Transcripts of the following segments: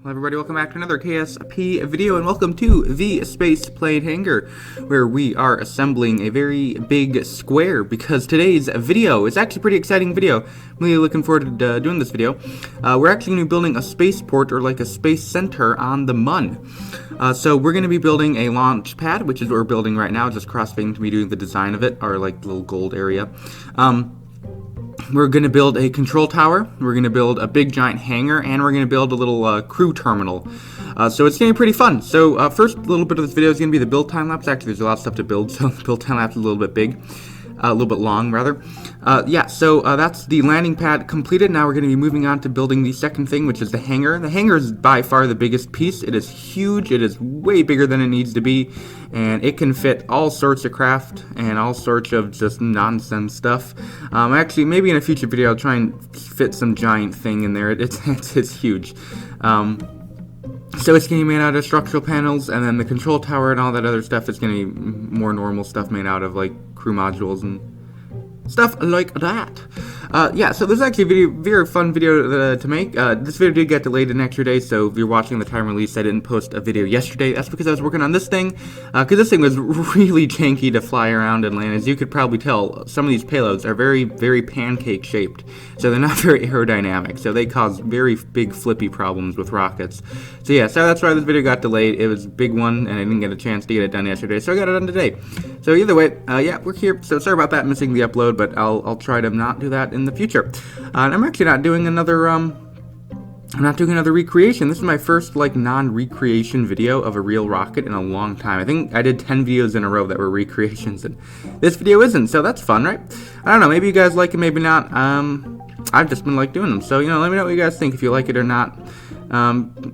Hello everybody, welcome back to another KSP video, and welcome to the Space Plane Hangar, where we are assembling a very big square, because today's video is actually a pretty exciting video. I'm really looking forward to doing this video. We're actually going to be building a spaceport, or like a space center, on the Mun. So we're going to be building a launch pad, which is what we're building right now, just crossfading to be doing the design of it, or like the little gold area. We're going to build a control tower, we're going to build a big giant hangar, and we're going to build a little crew terminal. So it's going to be pretty fun. So first little bit of this video is going to be the build time lapse. Actually, there's a lot of stuff to build, so the build time lapse is a little bit big. A little bit long, rather. So that's the landing pad completed. Now we're going to be moving on to building the second thing, which is the hangar. The hangar is by far the biggest piece. It is huge. It is way bigger than it needs to be, and it can fit all sorts of craft and all sorts of just nonsense stuff. Actually, maybe in a future video I'll try and fit some giant thing in there. It's huge. So it's going to be made out of structural panels, and then the control tower and all that other stuff is going to be more normal stuff made out of like crew modules and stuff like that. So this is actually a very fun video to make. This video did get delayed an extra day, so if you're watching the time release, I didn't post a video yesterday. That's because I was working on this thing, because this thing was really janky to fly around and land. As you could probably tell, some of these payloads are very pancake shaped, so they're not very aerodynamic, so they cause very big flippy problems with rockets. So that's why this video got delayed. It was a big one, and I didn't get a chance to get it done yesterday, so I got it done today. So either way, we're here. So sorry about that, missing the upload, but I'll try to not do that in the future. And I'm actually not doing another recreation. This is my first like non-recreation video of a real rocket in a long time. I think I did 10 videos in a row that were recreations, and this video isn't, so that's fun, right? I don't know, maybe you guys like it, maybe not. I've just been like doing them, so let me know what you guys think, if you like it or not.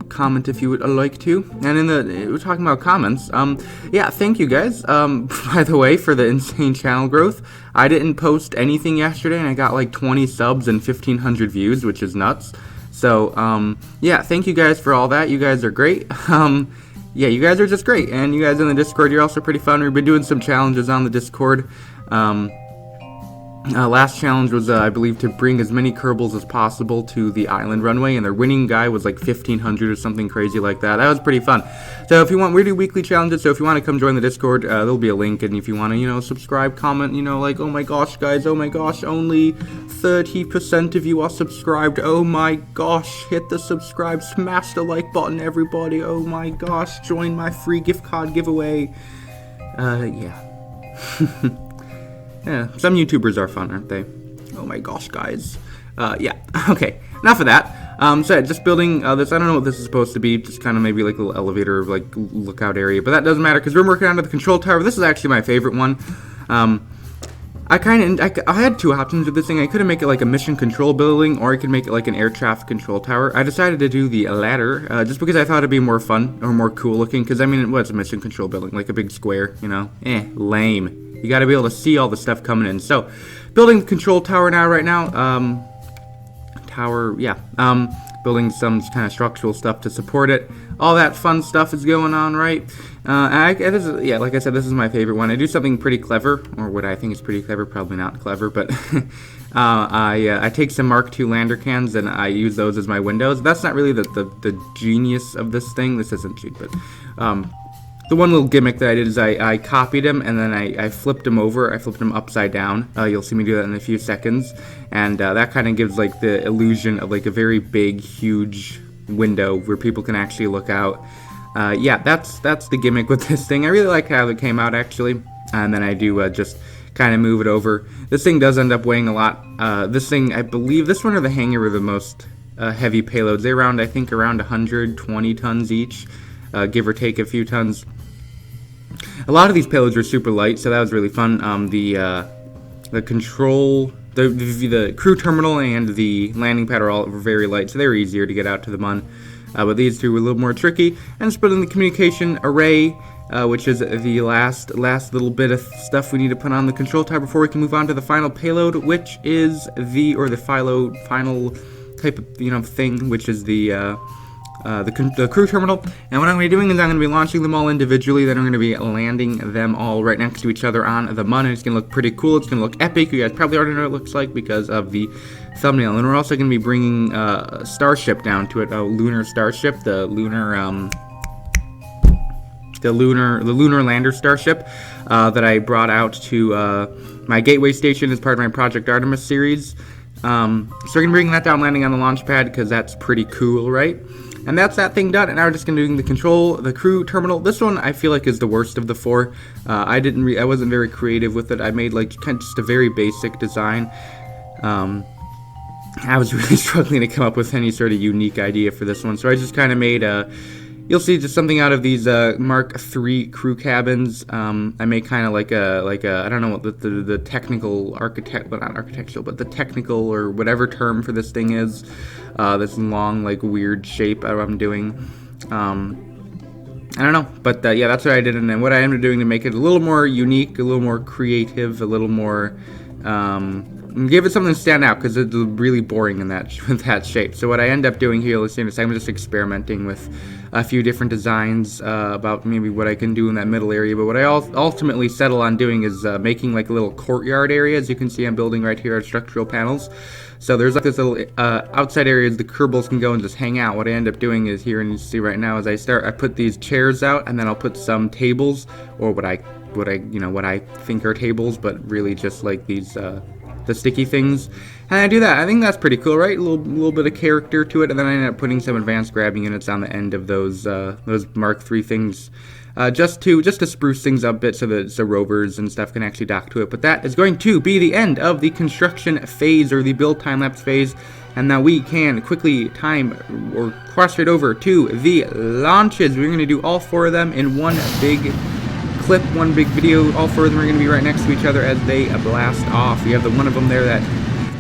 Comment if you would like to. And we're talking about comments. Thank you guys. By the way, for the insane channel growth, I didn't post anything yesterday, and I got like 20 subs and 1,500 views, which is nuts. So, thank you guys for all that. You guys are great. You guys are just great. And you guys in the Discord, you're also pretty fun. We've been doing some challenges on the Discord. Last challenge was, I believe, to bring as many Kerbals as possible to the island runway, and their winning guy was like 1,500 or something crazy like that. That was pretty fun. So if you want, we do weekly challenges, so if you want to come join the Discord, there'll be a link, and if you want to, subscribe, comment, like, oh my gosh, guys, oh my gosh, only 30% of you are subscribed, oh my gosh, hit the subscribe, smash the like button, everybody, oh my gosh, join my free gift card giveaway. Yeah, some YouTubers are fun, aren't they? Oh my gosh, guys. Okay, enough of that. Just building this, I don't know what this is supposed to be, just kind of maybe like a little elevator, like lookout area, but that doesn't matter, because we're working on the control tower. This is actually my favorite one. I had two options with this thing. I could make it like a mission control building, or I could make it like an air traffic control tower. I decided to do the latter, just because I thought it'd be more fun, or more cool looking, because I mean, what's a mission control building? Like a big square, lame. You gotta be able to see all the stuff coming in. So, building the control tower right now. Building some kind of structural stuff to support it. All that fun stuff is going on, right? Like I said, this is my favorite one. I do something pretty clever, or what I think is pretty clever, probably not clever, but I take some Mark II lander cans and I use those as my windows. That's not really the genius of this thing. This isn't cheap, but the one little gimmick that I did is I copied them, and then I flipped them over. I flipped them upside down. You'll see me do that in a few seconds. And that kind of gives like the illusion of like a very big, huge window where people can actually look out. That's the gimmick with this thing. I really like how it came out, actually. And then I do just kind of move it over. This thing does end up weighing a lot. This thing, I believe, this one or the hangar were the most heavy payloads. They're around 120 tons each, give or take a few tons. A lot of these payloads were super light, so that was really fun. The control, the crew terminal and the landing pad were very light, so they were easier to get out to the Mun. But these two were a little more tricky. And just building the communication array, which is the last little bit of stuff we need to put on the control tower before we can move on to the final payload, which is the final type of thing, which is the crew terminal. And what I'm going to be doing is I'm going to be launching them all individually, then I'm going to be landing them all right next to each other on the Mun, and it's going to look pretty cool. It's going to look epic. You guys probably already know what it looks like because of the thumbnail. And we're also going to be bringing Starship down to it, a lunar Starship, the lunar lander Starship that I brought out to my Gateway Station as part of my Project Artemis series. So we're going to bring that down, landing on the launch pad, because that's pretty cool, right? And that's that thing done, and now we're just going to do the crew terminal. This one I feel like is the worst of the four. I wasn't very creative with it. I made like kind of just a very basic design. I was really struggling to come up with any sort of unique idea for this one, so I just kind of made you'll see just something out of these Mark III crew cabins. I made kind of like a I don't know what the technical well, not architectural, but the technical or whatever term for this thing is. This long, like, weird shape I'm doing. I don't know, but yeah, that's what I did, and then what I ended up doing to make it a little more unique, a little more creative, a little more give it something to stand out, because it's really boring in with that shape. So what I end up doing here, listening to, I'm just experimenting with a few different designs about maybe what I can do in that middle area. But what I ultimately settle on doing is making like a little courtyard area. As you can see, I'm building right here at structural panels. So there's like this little outside areas the Kerbals can go and just hang out. What I end up doing is here, and you see right now, is I put these chairs out, and then I'll put some tables, or what I think are tables, but really just like these the sticky things, and I do that. I think that's pretty cool, right? A little bit of character to it, and then I end up putting some advanced grabbing units on the end of those Mark III things, just to spruce things up a bit, so that rovers and stuff can actually dock to it. But that is going to be the end of the construction phase, or the build time-lapse phase, and now we can quickly time or cross right over to the launches. We're going to do all four of them in one big clip, one big video. All four of them are going to be right next to each other as they blast off. We have the one of them there that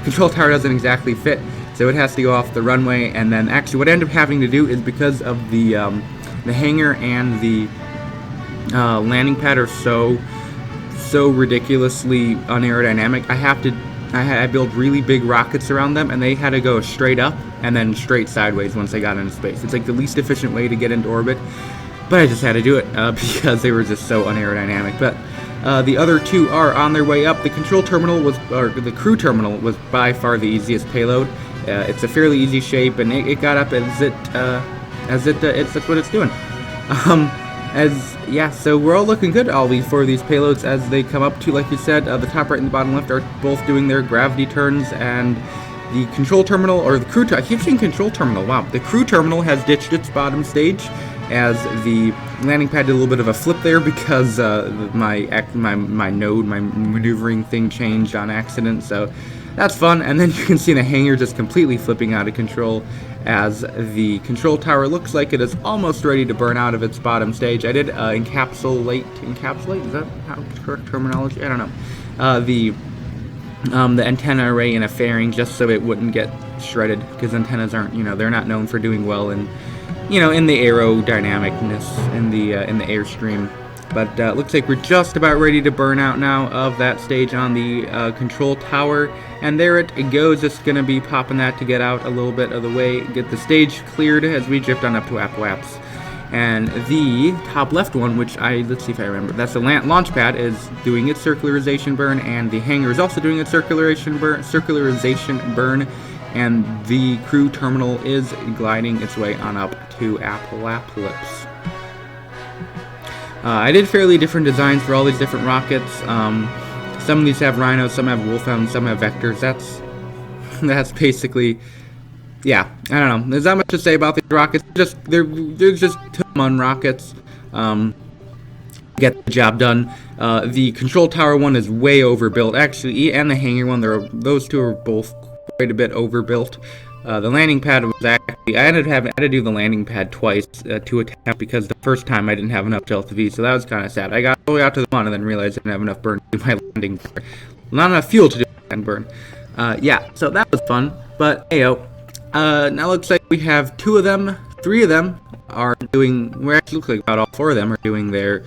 control tower doesn't exactly fit, so it has to go off the runway. And then actually what I end up having to do is, because of the hangar and the landing pad are so ridiculously unaerodynamic, I build really big rockets around them, and they had to go straight up and then straight sideways once they got into space. It's like the least efficient way to get into orbit, but I just had to do it because they were just so unaerodynamic. But the other two are on their way up. The crew terminal was by far the easiest payload. It's a fairly easy shape, and it got up that's what it's doing. So we're all looking good, all these four of these payloads, as they come up to, like you said, the top right and the bottom left are both doing their gravity turns, and the control terminal, or the crew, I keep saying control terminal, wow. The crew terminal has ditched its bottom stage, as the landing pad did a little bit of a flip there, because my maneuvering thing changed on accident, so that's fun. And then you can see the hangar just completely flipping out of control, as the control tower looks like it is almost ready to burn out of its bottom stage. I did encapsulate, is that how correct terminology? I don't know. The antenna array in a fairing, just so it wouldn't get shredded, because antennas aren't, they're not known for doing well in the aerodynamicness in the airstream. But looks like we're just about ready to burn out now of that stage on the control tower, and there it goes. Just gonna be popping that to get out a little bit of the way, get the stage cleared as we drift on up to Apwaps. And the top left one, which let's see if I remember, that's the launch pad, is doing its circularization burn, and the hangar is also doing its circularization burn, and the crew terminal is gliding its way on up to Apwaps. I did fairly different designs for all these different rockets. Some of these have rhinos, some have wolfhounds, some have vectors. That's basically, yeah. I don't know. There's not much to say about these rockets. They're just ton rockets. Get the job done. The control tower one is way overbuilt, actually, and the hangar one. Those two are both quite a bit overbuilt. The landing pad was actually, I had to do the landing pad twice to attempt, because the first time I didn't have enough Delta V, so that was kind of sad. I got all the way out to the one and then realized I didn't have enough burn to do my landing burn. Not enough fuel to do my landing burn. Yeah, so that was fun, but heyo. Now looks like we have three of them are doing, we actually look like about all four of them are doing their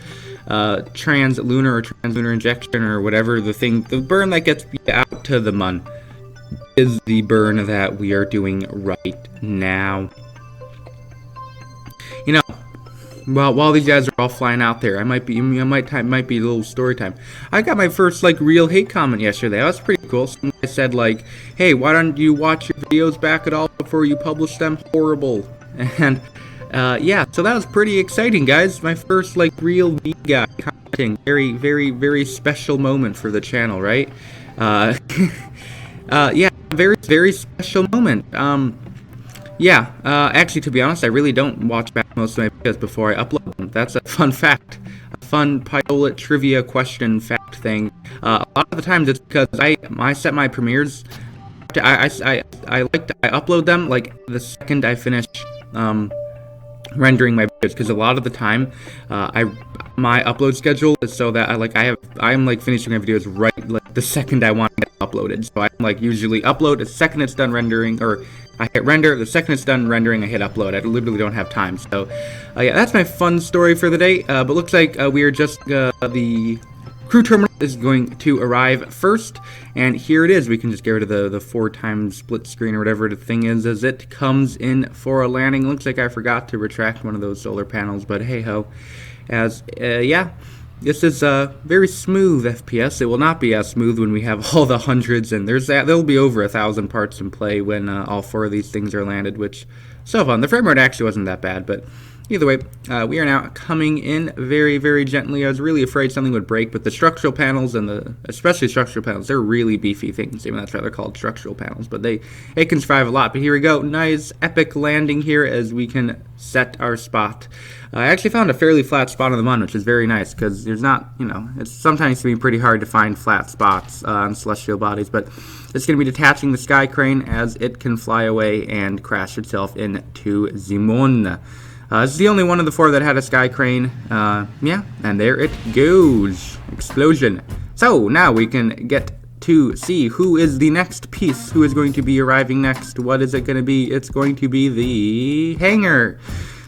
translunar or translunar injection, or whatever the burn that gets out to the mun is the burn that we are doing right now. While these guys are all flying out there, might be a little story time. I got my first real hate comment yesterday. That was pretty cool. Some guy said like, hey, why don't you watch your videos back at all before you publish them? Horrible. And yeah, so that was pretty exciting, guys. My first like real V guy commenting. Very, very, very special moment for the channel, right? Yeah, very, very special moment. Yeah, actually, to be honest, I really don't watch back most of my videos before I upload them. That's a fun fact. A fun pilot trivia question fact thing. A lot of the times it's because I set my premieres. I upload them like the second I finish rendering my videos, because a lot of the time my upload schedule is so that I'm like finishing my videos right like the second I want it uploaded. So I'm like usually upload the second it's done rendering, or I hit render, the second it's done rendering I hit upload. I literally don't have time. So yeah, that's my fun story for the day. But looks like we are just the crew terminal is going to arrive first, and here it is. We can just get rid of the 4x split screen or whatever the thing is as it comes in for a landing. Looks like I forgot to retract one of those solar panels, but hey ho. As yeah, this is very smooth FPS. It will not be as smooth when we have all the hundreds, and there'll be over 1,000 parts in play when all 4 of these things are landed, which so fun. The frame rate actually wasn't that bad, but either way, we are now coming in very, very gently. I was really afraid something would break, but the structural panels, and especially structural panels, they're really beefy things. Even that's why they're called structural panels, but they can survive a lot. But here we go. Nice epic landing here as we can set our spot. I actually found a fairly flat spot on the Mun, which is very nice, because there's not, it's sometimes can be pretty hard to find flat spots on celestial bodies, but it's going to be detaching the sky crane as it can fly away and crash itself into the Moon. This is the only one of the 4 that had a sky crane. Yeah, and there it goes. Explosion. So now we can get to see who is the next piece, who is going to be arriving next. What is it going to be? It's going to be the hangar.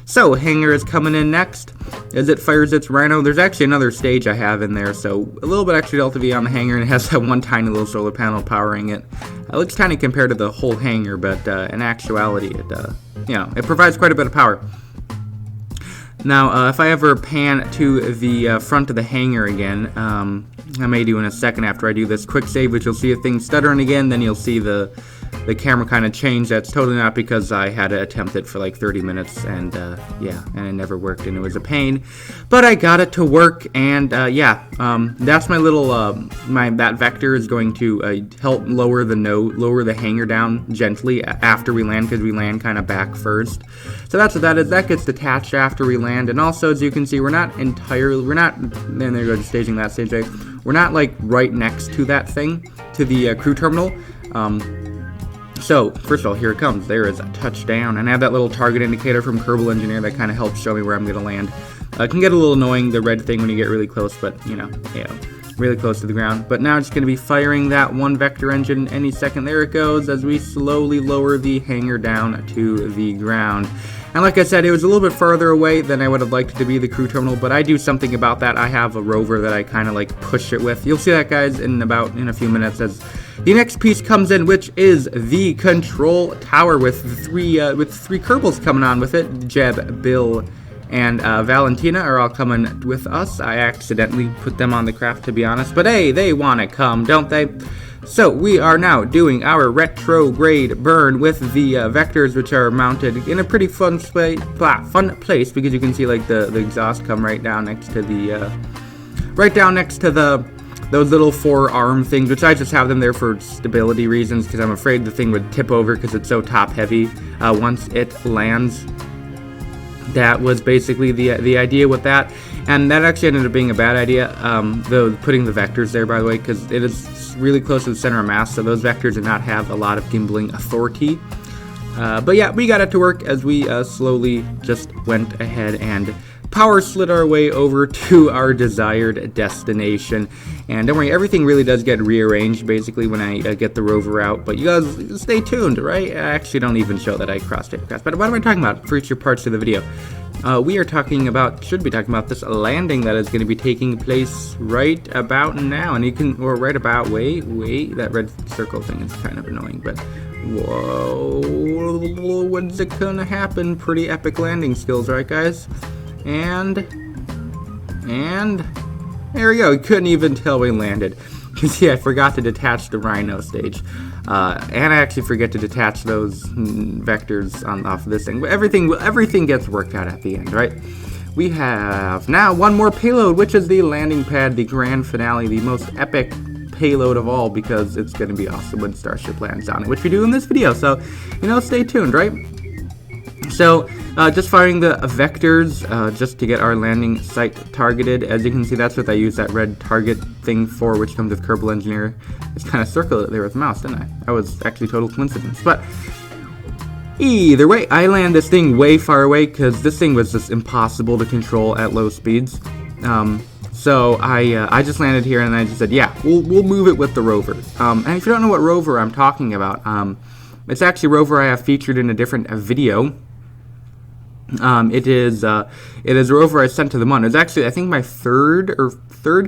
So hangar is coming in next as it fires its Rhino. There's actually another stage I have in there, so a little bit extra Delta V on the hangar, and it has that one tiny little solar panel powering it. It looks tiny compared to the whole hangar, but in actuality, it provides quite a bit of power. Now, if I ever pan to the front of the hangar again, I may do in a second after I do this quick save, which you'll see a thing stuttering again, then you'll see the camera kind of change. That's totally not because I had to attempt it for like 30 minutes, and yeah, and it never worked, and it was a pain. But I got it to work, and yeah, that's my little, that vector is going to help lower the hangar down gently after we land, because we land kind of back first. So that's what that is. That gets detached after we land, and also, as you can see, then there goes staging that stage, right? We're not like right next to that thing, to the crew terminal. So, first of all, here it comes. There is a touchdown. And I have that little target indicator from Kerbal Engineer that kind of helps show me where I'm going to land. It can get a little annoying, the red thing, when you get really close, but, really close to the ground. But now it's going to be firing that one vector engine any second. There it goes as we slowly lower the hangar down to the ground. And like I said, it was a little bit farther away than I would have liked it to be, the crew terminal, but I do something about that. I have a rover that I kind of like push it with. You'll see that, guys, in a few minutes as the next piece comes in, which is the control tower with three Kerbals coming on with it. Jeb, Bill, and Valentina are all coming with us. I accidentally put them on the craft, to be honest, but hey, they want to come, don't they? So we are now doing our retrograde burn with the vectors, which are mounted in a pretty fun place, because you can see like the exhaust come right down next to those little 4-arm things, which I just have them there for stability reasons, because I'm afraid the thing would tip over because it's so top heavy once it lands. That was basically the idea with that, and that actually ended up being a bad idea, though, putting the vectors there, by the way, because it is really close to the center of mass, so those vectors do not have a lot of gimbaling authority. But yeah, we got it to work as we slowly just went ahead and power slid our way over to our desired destination. And don't worry, everything really does get rearranged basically when I get the rover out, but you guys stay tuned, right? I actually don't even show that I crossed it. But what am I talking about for future parts of the video? We are should be talking about this landing that is going to be taking place right about now. And you can, or right about, wait, that red circle thing is kind of annoying, but whoa, when's it gonna happen? Pretty epic landing skills, right, guys? And there we go. You couldn't even tell we landed. See, I forgot to detach the Rhino stage. And I actually forget to detach those vectors off of this thing. But everything gets worked out at the end, right? We have now one more payload, which is the landing pad, the grand finale, the most epic payload of all, because it's going to be awesome when Starship lands on it, which we do in this video. So, stay tuned, right? So, just firing the vectors just to get our landing site targeted. As you can see, that's what I use that red target thing for, which comes with Kerbal Engineer. Just kind of circled it there with the mouse, didn't I? That was actually total coincidence. But either way, I land this thing way far away because this thing was just impossible to control at low speeds. So I just landed here and I just said, yeah, we'll move it with the rover. And if you don't know what rover I'm talking about, it's actually a rover I have featured in a different video. It is a rover I sent to the moon. It's actually, I think, my third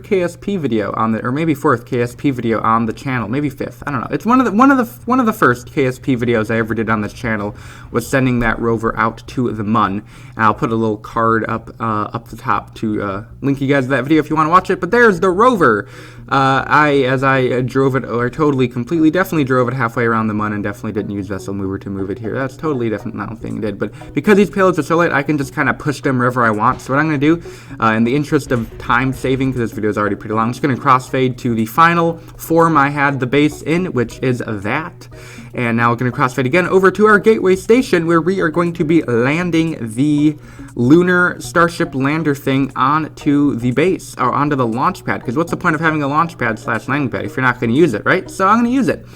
KSP video on the, or maybe fourth KSP video on the channel, maybe fifth. I don't know. It's one of the first KSP videos I ever did on this channel was sending that rover out to the moon. And I'll put a little card up the top to link you guys to that video if you want to watch it. But there's the rover. As I drove it, or definitely drove it halfway around the moon, and definitely didn't use vessel mover to move it here. That's totally different. I don't think it did. But because these payloads are so light, I can just kind of push them wherever I want. So what I'm going to do, in the interest of time saving, because this video is already pretty long, I'm just going to crossfade to the final form I had the base in, which is that. And now we're going to crossfade again over to our gateway station, where we are going to be landing the lunar Starship lander thing onto the base, or onto the launch pad. Because what's the point of having a launch pad / landing pad if you're not going to use it, right? So I'm going to use it.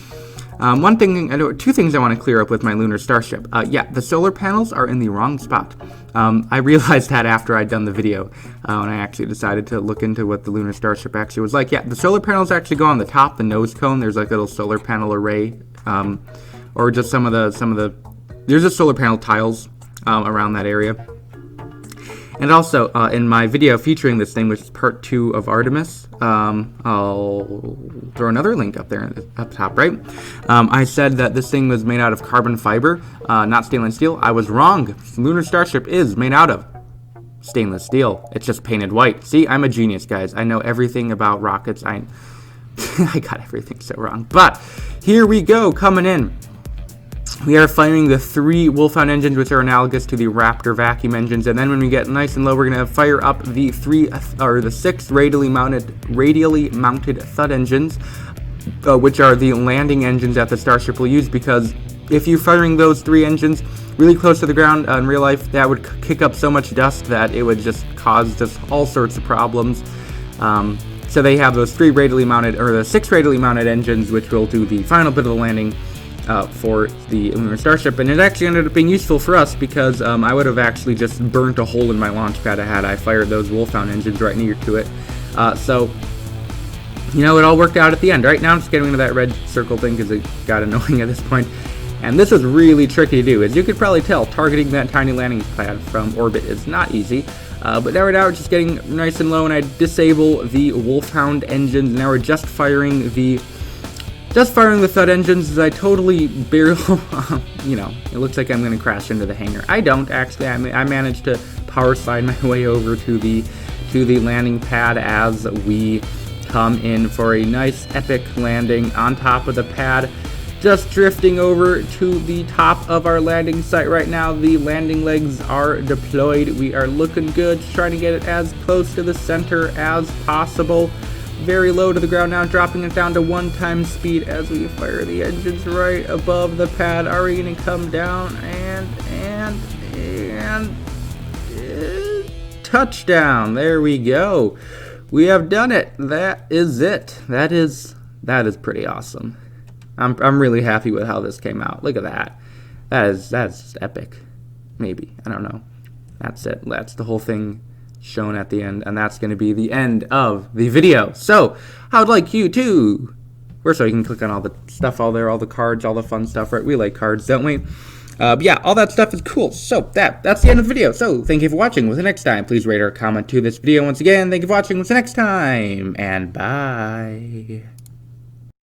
Two things I want to clear up with my lunar Starship. Yeah, the solar panels are in the wrong spot. I realized that after I'd done the video, when I actually decided to look into what the lunar Starship actually was like. Yeah, the solar panels actually go on the top, the nose cone. There's like a little solar panel array, or just some of the. There's just solar panel tiles around that area. And also, in my video featuring this thing, which is part 2 of Artemis, I'll throw another link up there, up top, right? I said that this thing was made out of carbon fiber, not stainless steel. I was wrong. Lunar Starship is made out of stainless steel. It's just painted white. See, I'm a genius, guys. I know everything about rockets. I got everything so wrong. But here we go, coming in. We are firing the 3 Wolfhound engines, which are analogous to the Raptor vacuum engines, and then when we get nice and low, we're going to fire up the 6 radially mounted Thud engines, which are the landing engines that the Starship will use, because if you're firing those 3 engines really close to the ground in real life, that would kick up so much dust that it would just cause just all sorts of problems. So they have those 3 radially mounted, or the 6 radially mounted engines, which will do the final bit of the landing for the lunar Starship, and it actually ended up being useful for us because I would have actually just burnt a hole in my launch pad had I fired those Wolfhound engines right near to it. So, it all worked out at the end. Right now I'm just getting into that red circle thing because it got annoying at this point. And this was really tricky to do. As you could probably tell, targeting that tiny landing pad from orbit is not easy. But now we're just getting nice and low, and I disable the Wolfhound engines. Now we're just firing the Thud engines as I totally barely, it looks like I'm going to crash into the hangar. I don't, actually. I managed to power slide my way over to the landing pad as we come in for a nice epic landing on top of the pad. Just drifting over to the top of our landing site right now. The landing legs are deployed. We are looking good, just trying to get it as close to the center as possible. Very low to the ground now, dropping it down to 1x speed as we fire the engines right above the pad. Are we going to come down and touchdown? There we go. We have done it. That is it. That is pretty awesome. I'm really happy with how this came out. Look at that. That's just epic. Maybe, I don't know. That's it. That's the whole thing shown at the end, and that's going to be the end of the video. So I would like you to, first of all, you can click on all the stuff all there, all the cards, all the fun stuff, right? We like cards, don't we? Yeah, all that stuff is cool. So that's the end of the video. So thank you for watching. Until next time, please rate or comment to this video. Once again, thank you for watching. Until next time, and bye.